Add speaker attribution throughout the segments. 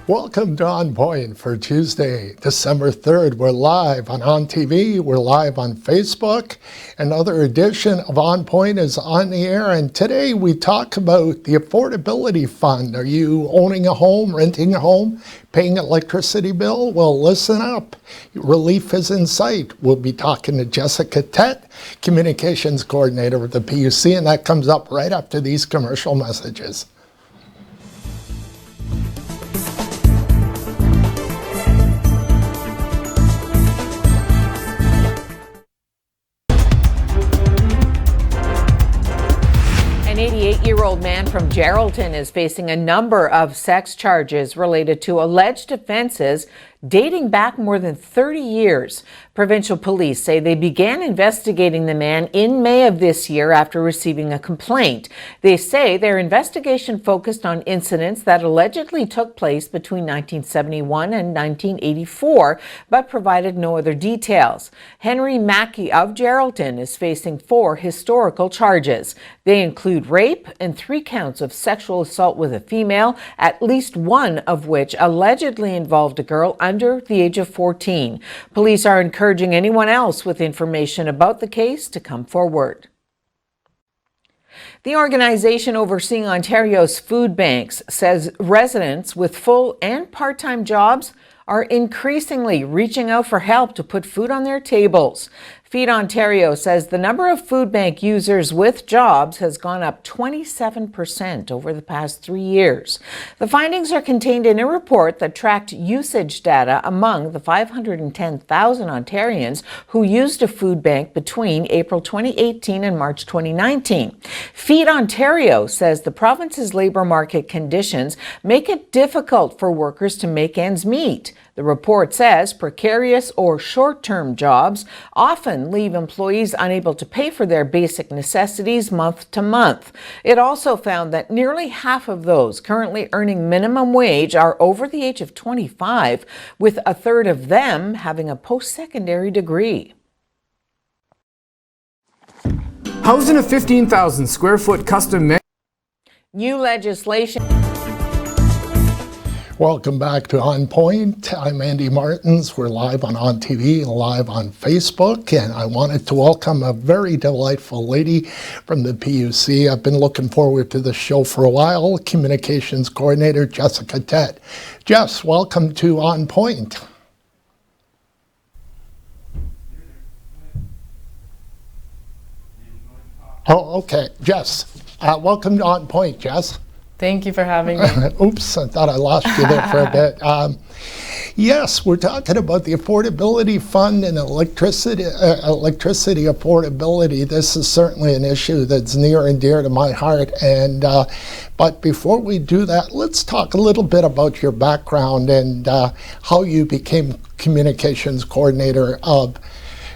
Speaker 1: Welcome to On Point for Tuesday, December 3rd. We're live on TV, we're live on Facebook. Another edition of On Point is on the air, and today we talk about the Affordability Fund. Are you owning a home, renting a home, paying an electricity bill? Well, listen up. Relief is in sight. We'll be talking to Jessica Tett, Communications Coordinator with the PUC, and that comes up right after these commercial messages.
Speaker 2: An 88-year-old man from Geraldton is facing a number of sex charges related to alleged offenses dating back more than 30 years. Provincial police say they began investigating the man in May of this year after receiving a complaint. They say their investigation focused on incidents that allegedly took place between 1971 and 1984, but provided no other details. Henry Mackey of Geraldton is facing 4 historical charges. They include rape and 3 counts of sexual assault with a female, at least one of which allegedly involved a girl under the age of 14. Police are encouraging anyone else with information about the case to come forward. The organization overseeing Ontario's food banks says residents with full and part-time jobs are increasingly reaching out for help to put food on their tables. Feed Ontario says the number of food bank users with jobs has gone up 27% over the past 3 years. The findings are contained in a report that tracked usage data among the 510,000 Ontarians who used a food bank between April 2018 and March 2019. Feed Ontario says the province's labor market conditions make it difficult for workers to make ends meet. The report says precarious or short-term jobs often leave employees unable to pay for their basic necessities month to month. It also found that nearly half of those currently earning minimum wage are over the age of 25, with a third of them having a post-secondary degree.
Speaker 3: Housing a 15,000 square foot custom
Speaker 2: New legislation.
Speaker 1: Welcome back to On Point. I'm Andy Martins. We're live on TV and live on Facebook, and I wanted to welcome a very delightful lady from the PUC. I've been looking forward to this show for a while. Communications Coordinator Jessica Tett. Jess, welcome to On Point. Oh, okay. Jess, welcome to On Point, Jess.
Speaker 4: Thank you for having me.
Speaker 1: Oops, I thought I lost you there for a bit. Yes, we're talking about the Affordability Fund and electricity affordability. This is certainly an issue that's near and dear to my heart. And but before we do that, let's talk a little bit about your background and how you became communications coordinator of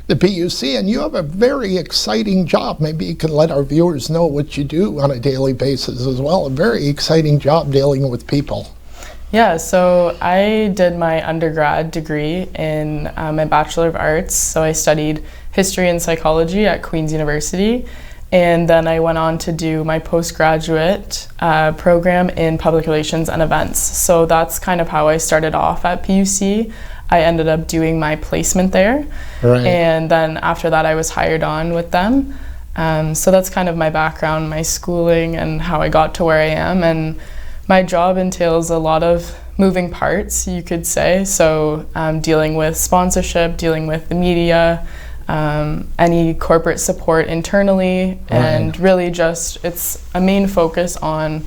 Speaker 1: the PUC, and you have a very exciting job. Maybe you can let our viewers know what you do on a daily basis as well. A very exciting job dealing with people.
Speaker 4: Yeah, so I did my undergrad degree in my Bachelor of Arts. So I studied history and psychology at Queen's University, and then I went on to do my postgraduate program in public relations and events. So that's kind of how I started off at PUC. I ended up doing my placement there, right. And then after that I was hired on with them. So that's kind of my background, my schooling, and how I got to where I am. And my job entails a lot of moving parts, you could say. So dealing with sponsorship, dealing with the media, any corporate support internally, right. And really just it's a main focus on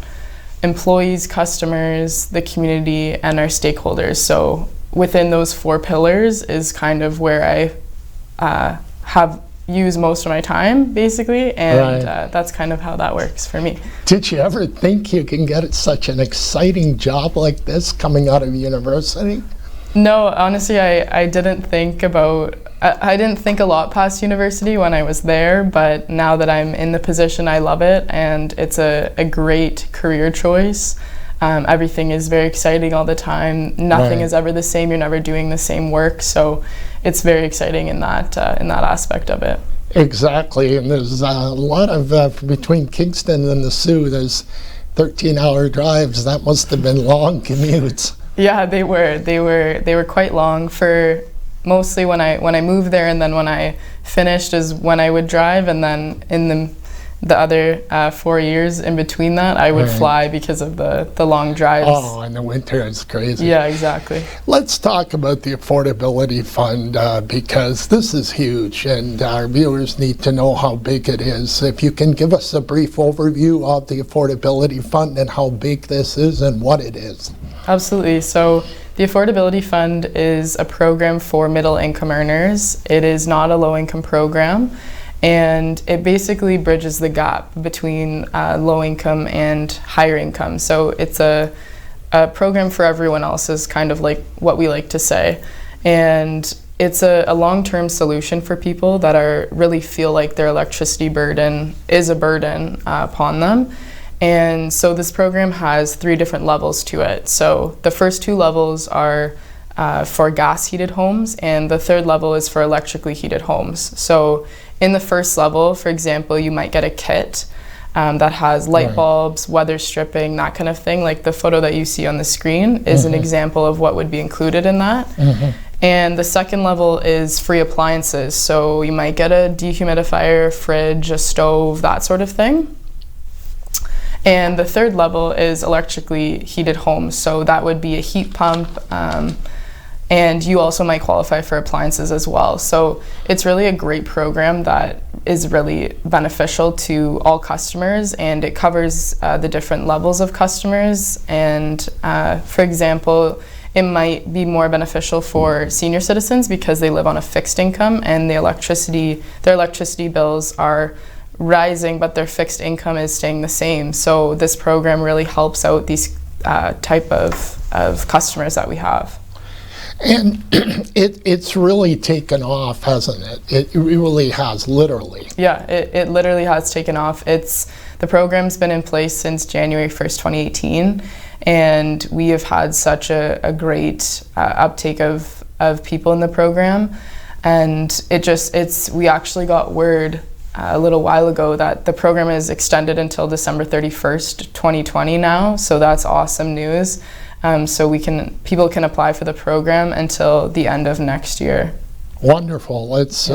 Speaker 4: employees, customers, the community, and our stakeholders. So within those 4 pillars is kind of where I have used most of my time, basically, and right. That's kind of how that works for me.
Speaker 1: Did you ever think you can get such an exciting job like this coming out of university?
Speaker 4: No, honestly, I didn't think I didn't think a lot past university when I was there, but now that I'm in the position, I love it, and it's a great career choice. Everything is very exciting all the time. Nothing is ever the same. You're never doing the same work. So it's very exciting in that aspect of it.
Speaker 1: Exactly. And there's a lot of, between Kingston and the Sioux, there's 13-hour drives. That must have been long commutes.
Speaker 4: Yeah, they were quite long. For mostly when I moved there, and then when I finished is when I would drive, and then in the other 4 years in between that, I would fly because of the long drives.
Speaker 1: Oh, in the winter it's crazy.
Speaker 4: Yeah, exactly.
Speaker 1: Let's talk about the Affordability Fund because this is huge and our viewers need to know how big it is. If you can give us a brief overview of the Affordability Fund and how big this is and what it is.
Speaker 4: Absolutely. So the Affordability Fund is a program for middle income earners. It is not a low income program, and it basically bridges the gap between low income and higher income. So it's a program for everyone else, is kind of like what we like to say. And it's a long-term solution for people that really feel like their electricity burden is a burden upon them. And so this program has 3 different levels to it. So the first 2 levels are for gas heated homes, and the 3rd level is for electrically heated homes. So in the first level, for example, you might get a kit that has light bulbs, weather stripping, that kind of thing. Like the photo that you see on the screen is an example of what would be included in that. And the second level is free appliances. So you might get a dehumidifier, fridge, a stove, that sort of thing. And the 3rd level is electrically heated homes. So that would be a heat pump, and you also might qualify for appliances as well. So it's really a great program that is really beneficial to all customers, and it covers the different levels of customers. And for example, it might be more beneficial for senior citizens because they live on a fixed income, and their electricity bills are rising, but their fixed income is staying the same. So this program really helps out these type of customers that we have.
Speaker 1: And it's really taken off, hasn't it? It really has, literally.
Speaker 4: Yeah, it literally has taken off. The program's been in place since January 1st, 2018, and we have had such a great uptake of people in the program. And we actually got word a little while ago that the program is extended until December 31st, 2020 now, so that's awesome news. So people can apply for the program until the end of next year.
Speaker 1: Wonderful. It's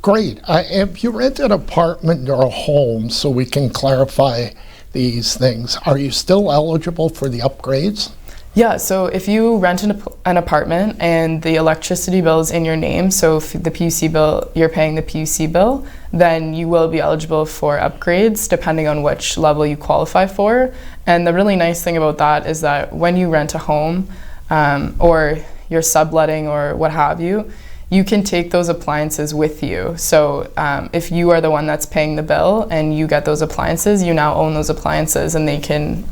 Speaker 1: great. If you rent an apartment or a home, so we can clarify these things, are you still eligible for the upgrades?
Speaker 4: Yeah, so if you rent an apartment and the electricity bill is in your name, so if the PUC bill, you're paying the PUC bill, then you will be eligible for upgrades depending on which level you qualify for. And the really nice thing about that is that when you rent a home or you're subletting or what have you, you can take those appliances with you. So if you are the one that's paying the bill and you get those appliances, you now own those appliances and they can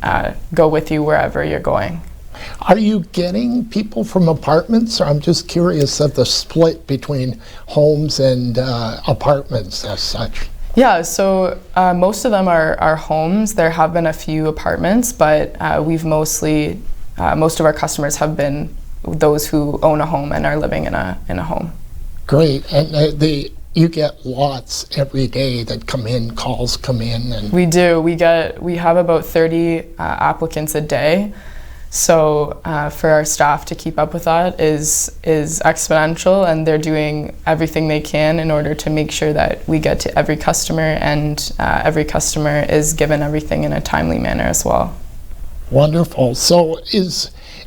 Speaker 4: go with you wherever you're going.
Speaker 1: Are you getting people from apartments? Or I'm just curious of the split between homes and apartments as such.
Speaker 4: Yeah, so most of them are homes. There have been a few apartments, but most of our customers have been those who own a home and are living in a home.
Speaker 1: Great. And you get lots every day that come in, calls come in. And
Speaker 4: we do. We have about 30 applicants a day. So for our staff to keep up with that is exponential, and they're doing everything they can in order to make sure that we get to every customer, and every customer is given everything in a timely manner as well.
Speaker 1: Wonderful.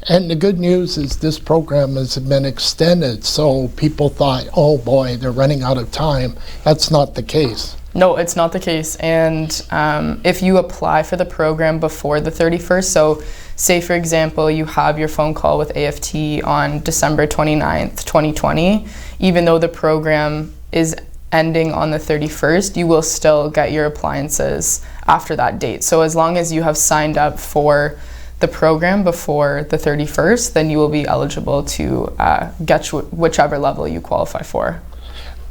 Speaker 1: And the good news is this program has been extended, so people thought, oh boy, they're running out of time. That's not the case.
Speaker 4: No, it's not the case. And if you apply for the program before the 31st, so say for example, you have your phone call with AFT on December 29th, 2020, even though the program is ending on the 31st, you will still get your appliances after that date. So as long as you have signed up for the program before the 31st, then you will be eligible to get whichever level you qualify for.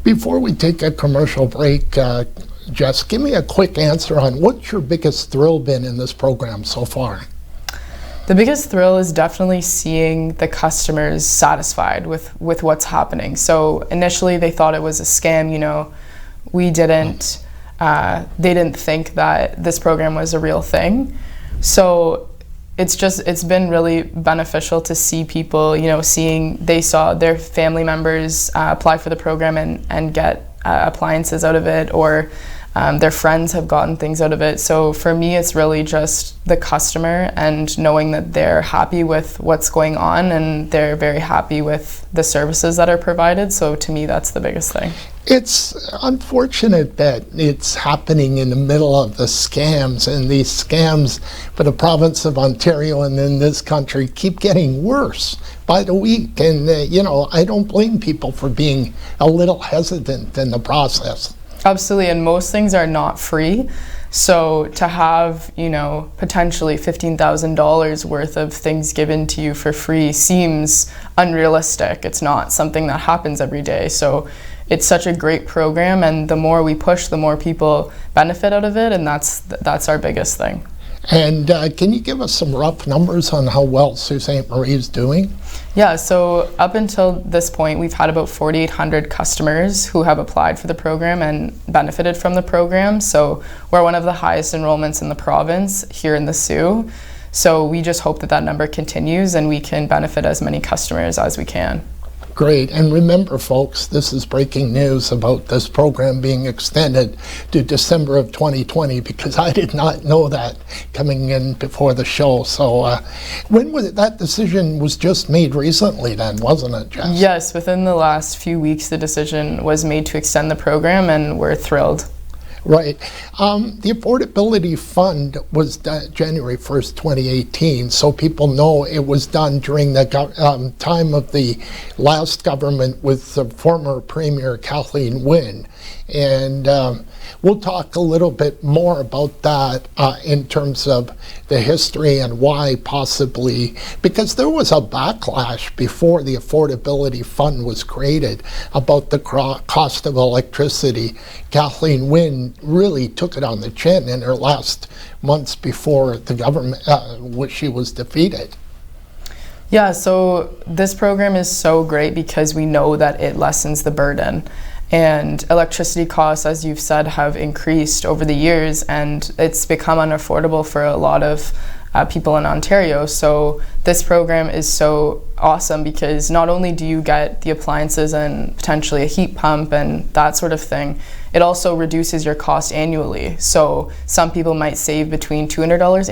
Speaker 1: Before we take a commercial break, Jess, give me a quick answer on what's your biggest thrill been in this program so far?
Speaker 4: The biggest thrill is definitely seeing the customers satisfied with what's happening. So initially they thought it was a scam, they didn't think that this program was a real thing. So it's been really beneficial to see people, they saw their family members apply for the program and get appliances out of it, or their friends have gotten things out of it. So for me, it's really just the customer and knowing that they're happy with what's going on and they're very happy with the services that are provided. So to me, that's the biggest thing.
Speaker 1: It's unfortunate that it's happening in the middle of the scams, and these scams for the province of Ontario and in this country keep getting worse by the week. And, I don't blame people for being a little hesitant in the process.
Speaker 4: Absolutely, and most things are not free. So to have, potentially $15,000 worth of things given to you for free seems unrealistic. It's not something that happens every day. So it's such a great program, and the more we push, the more people benefit out of it, and that's our biggest thing.
Speaker 1: And can you give us some rough numbers on how well Sault Ste. Marie is doing?
Speaker 4: Yeah, so up until this point, we've had about 4,800 customers who have applied for the program and benefited from the program. So we're one of the highest enrollments in the province here in the Soo. So we just hope that number continues and we can benefit as many customers as we can.
Speaker 1: Great. And remember, folks, this is breaking news about this program being extended to December of 2020, because I did not know that coming in before the show. So when was it, that decision was just made recently then, wasn't it, Jess?
Speaker 4: Yes, within the last few weeks, the decision was made to extend the program, and we're thrilled.
Speaker 1: Right. The Affordability Fund was January 1st, 2018, so people know it was done during the time of the last government with the former Premier Kathleen Wynne. And we'll talk a little bit more about that in terms of the history and why possibly, because there was a backlash before the Affordability Fund was created about the cost of electricity. Kathleen Wynne really took it on the chin in her last months before the government, which she was defeated.
Speaker 4: Yeah, so this program is so great because we know that it lessens the burden. And electricity costs, as you've said, have increased over the years, and it's become unaffordable for a lot of people in Ontario. So this program is so awesome because not only do you get the appliances and potentially a heat pump and that sort of thing, it also reduces your cost annually. So some people might save between $200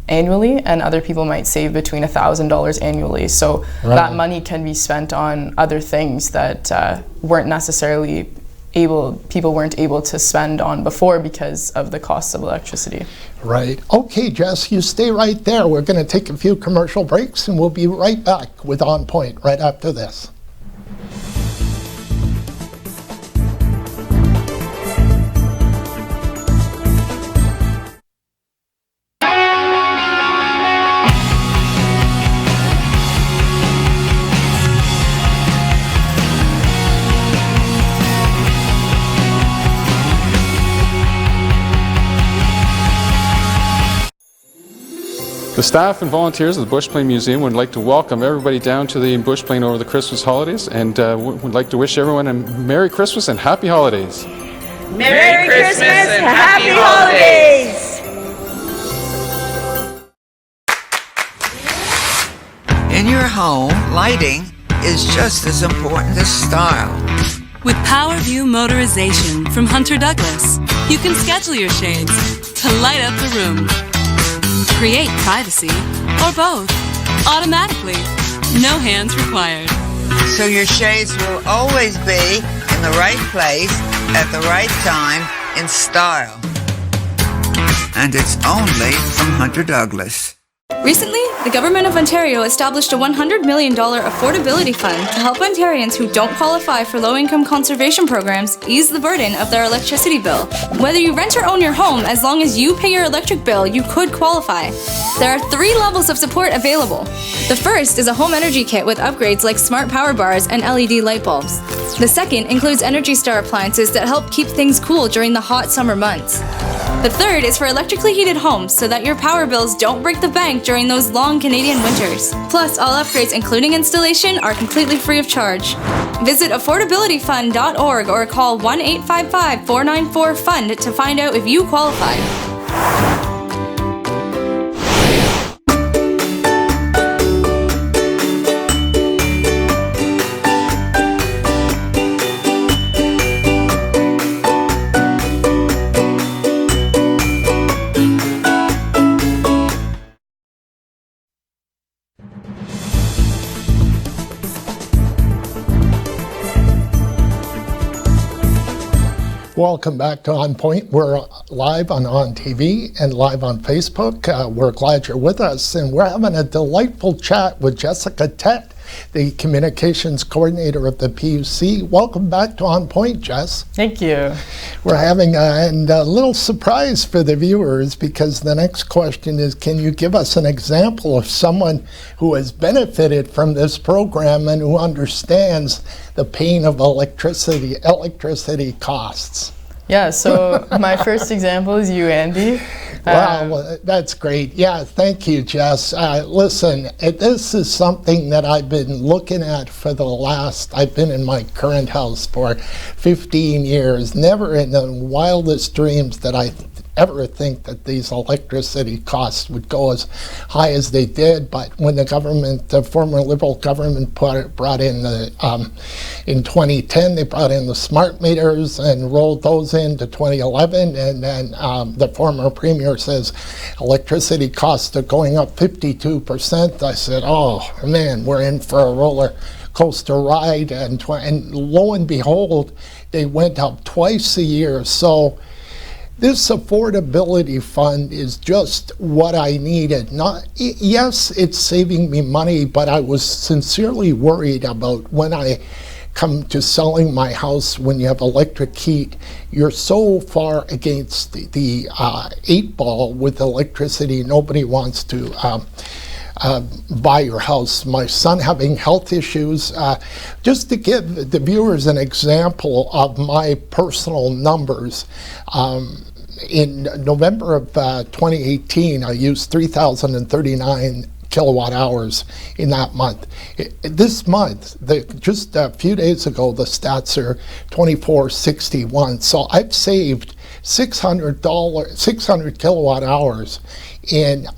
Speaker 4: annually, and other people might save between $1,000 annually. So that money can be spent on other things that people weren't able to spend on before because of the cost of electricity.
Speaker 1: Right. Okay, Jess, you stay right there. We're going to take a few commercial breaks, and we'll be right back with On Point right after this.
Speaker 5: The staff and volunteers of the Bush Plain Museum would like to welcome everybody down to the Bush Plain over the Christmas holidays, and would like to wish everyone a Merry Christmas and Happy Holidays.
Speaker 6: Merry Christmas and Happy Holidays!
Speaker 7: In your home, lighting is just as important as style.
Speaker 8: With PowerView Motorization from Hunter Douglas, you can schedule your shades to light up the room. Create privacy, or both, automatically. No hands required.
Speaker 7: So your shades will always be in the right place, at the right time, in style. And it's only from Hunter Douglas.
Speaker 9: Recently, the Government of Ontario established a $100 million affordability fund to help Ontarians who don't qualify for low-income conservation programs ease the burden of their electricity bill. Whether you rent or own your home, as long as you pay your electric bill, you could qualify. There are 3 levels of support available. The first is a home energy kit with upgrades like smart power bars and LED light bulbs. The second includes Energy Star appliances that help keep things cool during the hot summer months. The third is for electrically heated homes so that your power bills don't break the bank during those long Canadian winters. Plus, all upgrades, including installation, are completely free of charge. Visit affordabilityfund.org or call 1-855-494-FUND to find out if you qualify.
Speaker 1: Welcome back to On Point. We're live on TV and live on Facebook. We're glad you're with us, and we're having a delightful chat with Jessica Tett, the communications coordinator of the PUC. Welcome back to On Point, Jess.
Speaker 4: Thank you.
Speaker 1: We're having a little surprise for the viewers, because the next question is, can you give us an example of someone who has benefited from this program and who understands the pain of electricity costs?
Speaker 4: Yeah, so my first example is you, Andy.
Speaker 1: Wow, that's great. Yeah, thank you, Jess. Listen, this is something that I've been looking at for I've been in my current house for 15 years. Never in the wildest dreams did I ever think that these electricity costs would go as high as they did. But when the former Liberal government brought in in 2010, they brought in the smart meters and rolled those into 2011, and then the former premier says electricity costs are going up 52%. I said, oh man, we're in for a roller coaster ride, and lo and behold, they went up twice a year. So this affordability fund is just what I needed. Yes, it's saving me money, but I was sincerely worried about when I come to selling my house. When you have electric heat, you're so far against the 8 ball with electricity. Nobody wants to buy your house. My son having health issues. Just to give the viewers an example of my personal numbers, in November of 2018, I used 3,039 kilowatt hours in that month. This month, just a few days ago, the stats are 2461. So I've saved $600 kilowatt hours in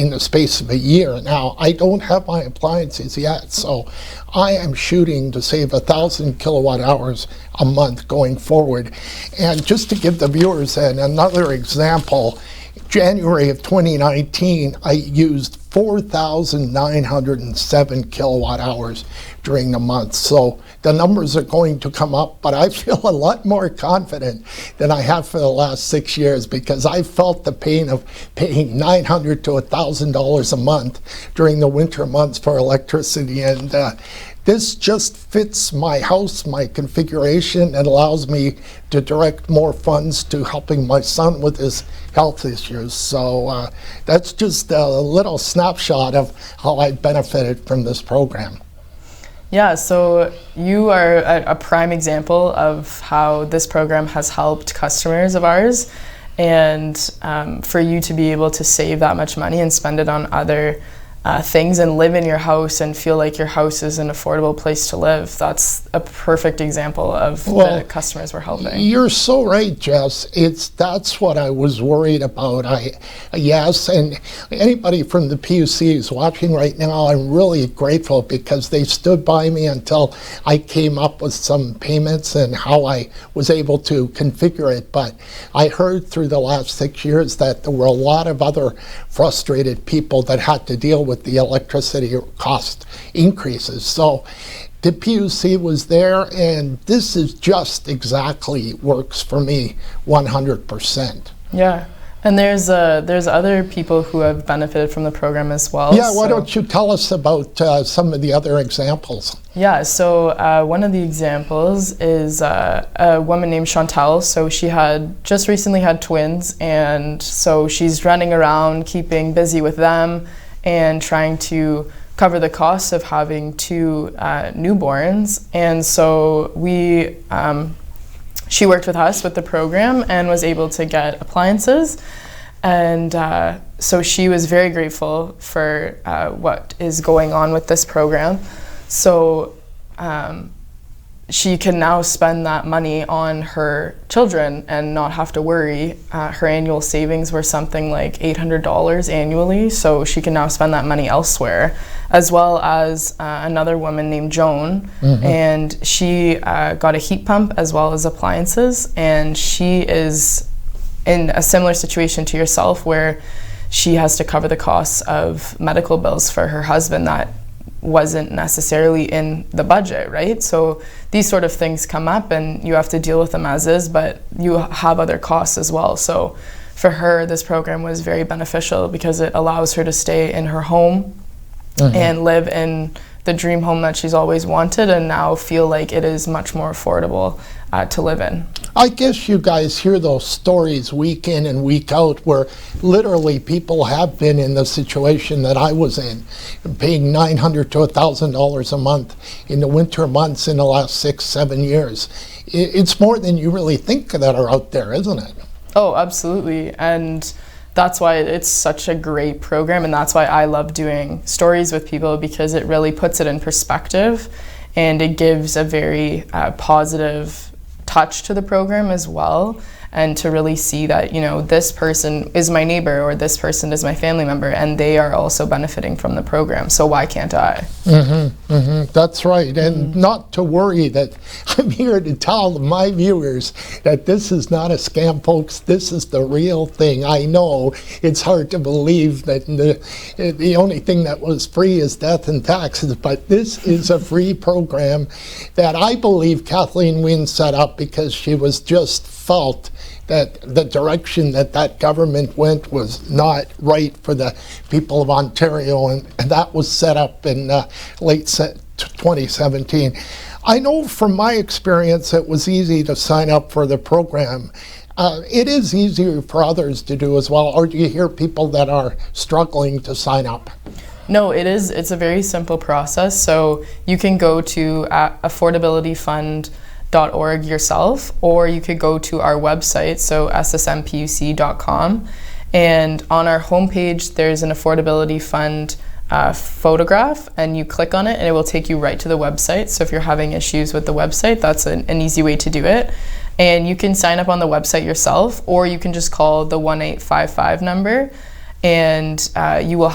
Speaker 1: the space of a year. Now, I don't have my appliances yet, so I am shooting to save 1,000 kilowatt hours a month going forward. And just to give the viewers another example, January of 2019, I used 4,907 kilowatt hours during the month. So the numbers are going to come up, but I feel a lot more confident than I have for the last 6 years, because I felt the pain of paying $900 to $1,000 a month during the winter months for electricity. And this just fits my house, my configuration, and allows me to direct more funds to helping my son with his health issues. So that's just a little snapshot of how I benefited from this program.
Speaker 4: Yeah, so you are a prime example of how this program has helped customers of ours, and for you to be able to save that much money and spend it on other things and live in your house and feel like your house is an affordable place to live. That's a perfect example of the customers we're helping.
Speaker 1: You're so right, Jess. That's what I was worried about. Yes, and anybody from the PUC who's watching right now, I'm really grateful, because they stood by me until I came up with some payments and how I was able to configure it. But I heard through the last 6 years that there were a lot of other frustrated people that had to deal with the electricity cost increases. So the PUC was there, and this is just exactly works for me 100%.
Speaker 4: Yeah. And there's other people who have benefited from the program as well.
Speaker 1: Yeah, why don't you tell us about some of the other examples?
Speaker 4: Yeah, so one of the examples is a woman named Chantal. So she had just recently had twins, and so she's running around keeping busy with them and trying to cover the costs of having 2 newborns. And so she worked with us with the program and was able to get appliances. And so she was very grateful for what is going on with this program. So she can now spend that money on her children and not have to worry. Her annual savings were something like $800 annually, so she can now spend that money elsewhere. As well as another woman named Joan, and she got a heat pump as well as appliances, and she is in a similar situation to yourself, where she has to cover the costs of medical bills for her husband that wasn't necessarily in the budget, right? So these sort of things come up and you have to deal with them as is, but you have other costs as well. So for her, this program was very beneficial because it allows her to stay in her home and live in the dream home that she's always wanted, and now feel like it is much more affordable to live in.
Speaker 1: I guess you guys hear those stories week in and week out where literally people have been in the situation that I was in, paying $900 to $1,000 a month in the winter months in the last 6-7 years. It's more than you really think that are out there, isn't it?
Speaker 4: Oh, absolutely. And that's why it's such a great program, and that's why I love doing stories with people, because it really puts it in perspective and it gives a very positive touch to the program as well, and to really see that, you know, this person is my neighbor or this person is my family member and they are also benefiting from the program, so why can't I?
Speaker 1: That's right. And not to worry, that I'm here to tell my viewers that this is not a scam, folks. This is the real thing. I know it's hard to believe that the only thing that was free is death and taxes, but this is a free program that I believe Kathleen Wynne set up because she was just felt that the direction that government went was not right for the people of Ontario, and that was set up in late 2017. I know from my experience it was easy to sign up for the program. It is easier for others to do as well, or do you hear people that are struggling to sign up?
Speaker 4: No, it is. It's a very simple process. So you can go to affordabilityfund.org yourself, or you could go to our website, so ssmpuc.com, and on our homepage there's an Affordability Fund photograph, and you click on it and it will take you right to the website. So if you're having issues with the website, that's an easy way to do it. And you can sign up on the website yourself, or you can just call the 1855 number, and you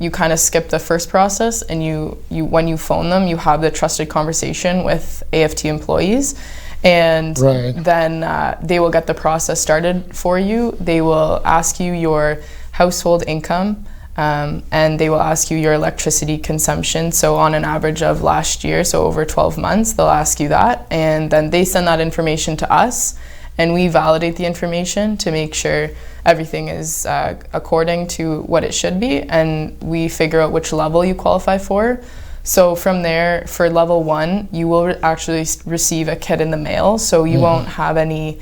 Speaker 4: kind of skip the first process, and you when you phone them, you have the trusted conversation with AFT employees, and then they will get the process started for you. They will ask you your household income, and they will ask you your electricity consumption. So on an average of last year, so over 12 months, they'll ask you that, and then they send that information to us, and we validate the information to make sure everything is according to what it should be, and we figure out which level you qualify for. So from there, for level 1, you will actually receive a kit in the mail, so you won't have any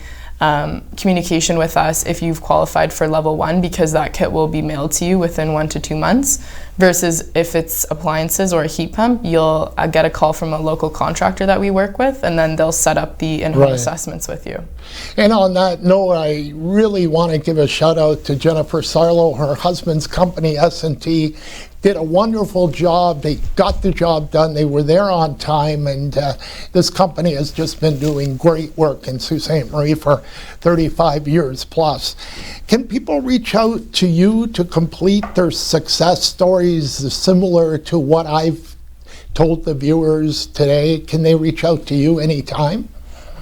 Speaker 4: communication with us if you've qualified for level 1, because that kit will be mailed to you within 1 to 2 months, versus if it's appliances or a heat pump, you'll get a call from a local contractor that we work with, and then they'll set up the in-home assessments with you.
Speaker 1: And on that note, I really want to give a shout out to Jennifer Sarlo. Her husband's company, S&T, did a wonderful job. They got the job done. They were there on time, and this company has just been doing great work in Sault Ste. Marie for 35 years plus. Can people reach out to you to complete their success stories similar to what I've told the viewers today? Can they reach out to you anytime?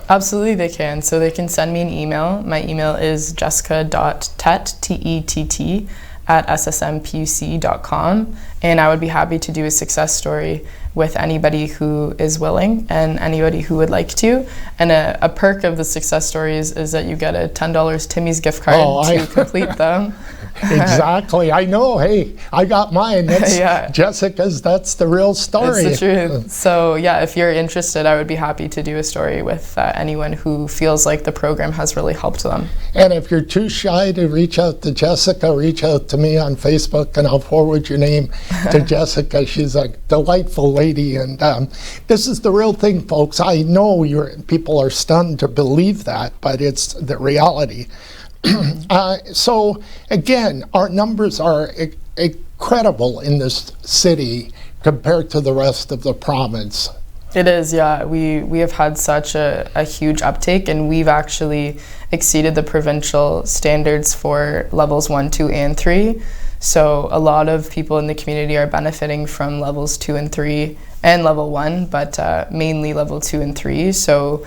Speaker 4: Absolutely, they can. So they can send me an email. My email is jessica.tett, T-E-T-T, at ssmpuc.com, and I would be happy to do a success story with anybody who is willing and anybody who would like to. And a perk of the success stories is that you get a $10 Timmy's gift card to complete them.
Speaker 1: Exactly. I know. Hey, I got mine. That's Jessica's. That's the real story.
Speaker 4: It's the truth. So yeah, if you're interested, I would be happy to do a story with anyone who feels like the program has really helped them. And
Speaker 1: if you're too shy to reach out to Jessica, reach out to me on Facebook, and I'll forward your name to Jessica. She's a delightful lady, and this is the real thing, folks. I know people are stunned to believe that, but it's the reality. So again, our numbers are incredible in this city compared to the rest of the province.
Speaker 4: It is, yeah. We have had such a huge uptake, and we've actually exceeded the provincial standards for levels 1, 2, and 3. So a lot of people in the community are benefiting from levels 2 and 3 and level 1, but mainly level 2 and 3. So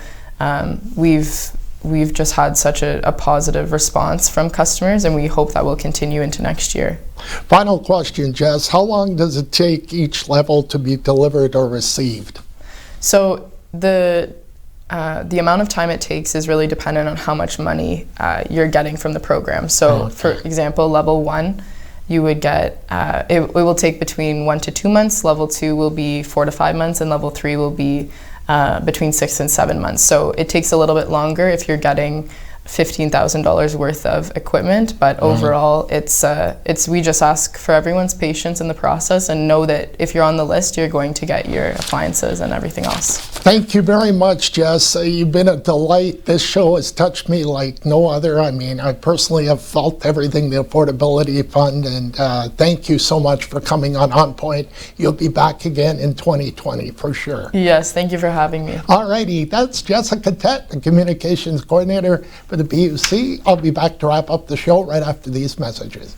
Speaker 4: we've we've just had such a positive response from customers, and we hope that will continue into next year.
Speaker 1: Final question, Jess. How long does it take each level to be delivered or received?
Speaker 4: So the amount of time it takes is really dependent on how much money you're getting from the program. So, for example, level 1, you would get, it will take between 1 to 2 months, level 2 will be 4 to 5 months, and level 3 will be between 6 and 7 months. So it takes a little bit longer if you're getting $15,000 worth of equipment, but overall it's we just ask for everyone's patience in the process and know that if you're on the list, you're going to get your appliances and everything else.
Speaker 1: Thank you very much, Jess. You've been a delight. This show has touched me like no other. I mean, I personally have felt everything, the Affordability Fund, and thank you so much for coming on Point. You'll be back again in 2020 for sure.
Speaker 4: Yes, thank you for having me.
Speaker 1: All righty, that's Jessica Tett, the Communications Coordinator for the PUC. I'll be back to wrap up the show right after these messages.